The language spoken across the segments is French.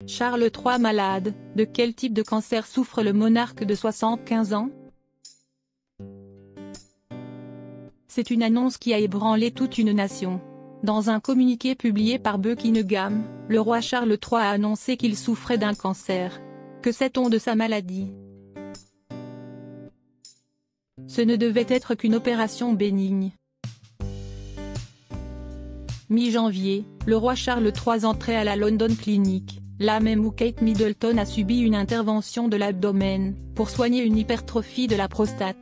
Charles III malade, de quel type de cancer souffre le monarque de 75 ans? C'est une annonce qui a ébranlé toute une nation. Dans un communiqué publié par Buckingham, le roi Charles III a annoncé qu'il souffrait d'un cancer. Que sait-on de sa maladie? Ce ne devait être qu'une opération bénigne. Mi-janvier, le roi Charles III entrait à la London Clinic, là même où Kate Middleton a subi une intervention de l'abdomen, pour soigner une hypertrophie de la prostate.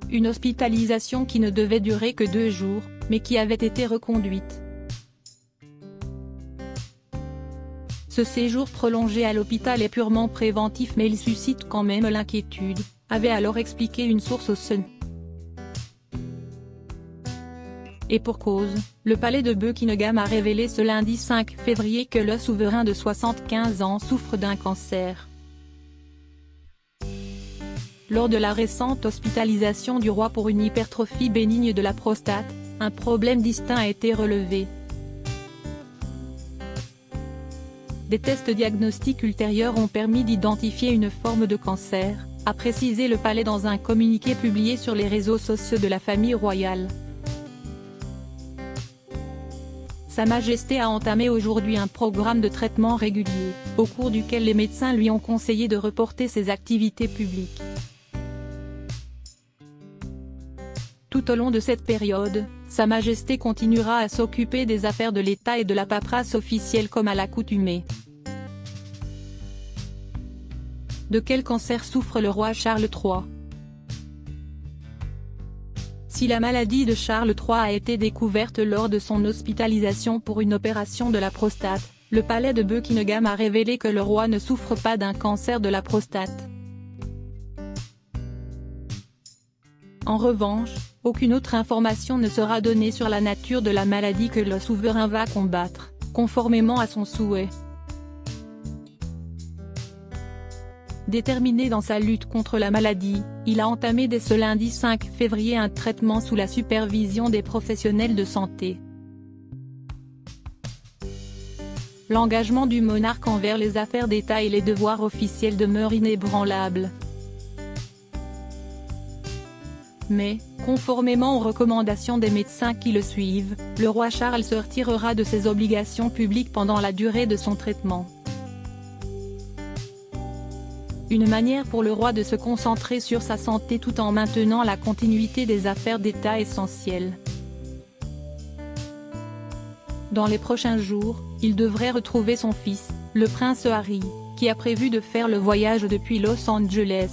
Une hospitalisation qui ne devait durer que 2 jours, mais qui avait été reconduite. Ce séjour prolongé à l'hôpital est purement préventif mais il suscite quand même l'inquiétude, avait alors expliqué une source au Sun. Et pour cause, le palais de Buckingham a révélé ce lundi 5 février que le souverain de 75 ans souffre d'un cancer. Lors de la récente hospitalisation du roi pour une hypertrophie bénigne de la prostate, un problème distinct a été relevé. Des tests diagnostiques ultérieurs ont permis d'identifier une forme de cancer, a précisé le palais dans un communiqué publié sur les réseaux sociaux de la famille royale. Sa Majesté a entamé aujourd'hui un programme de traitement régulier, au cours duquel les médecins lui ont conseillé de reporter ses activités publiques. Tout au long de cette période, Sa Majesté continuera à s'occuper des affaires de l'État et de la paperasse officielle comme à l'accoutumée. De quel cancer souffre le roi Charles III? Si la maladie de Charles III a été découverte lors de son hospitalisation pour une opération de la prostate, le palais de Buckingham a révélé que le roi ne souffre pas d'un cancer de la prostate. En revanche, aucune autre information ne sera donnée sur la nature de la maladie que le souverain va combattre, conformément à son souhait. Déterminé dans sa lutte contre la maladie, il a entamé dès ce lundi 5 février un traitement sous la supervision des professionnels de santé. L'engagement du monarque envers les affaires d'État et les devoirs officiels demeure inébranlable. Mais, conformément aux recommandations des médecins qui le suivent, le roi Charles se retirera de ses obligations publiques pendant la durée de son traitement. Une manière pour le roi de se concentrer sur sa santé tout en maintenant la continuité des affaires d'État essentielles. Dans les prochains jours, il devrait retrouver son fils, le prince Harry, qui a prévu de faire le voyage depuis Los Angeles.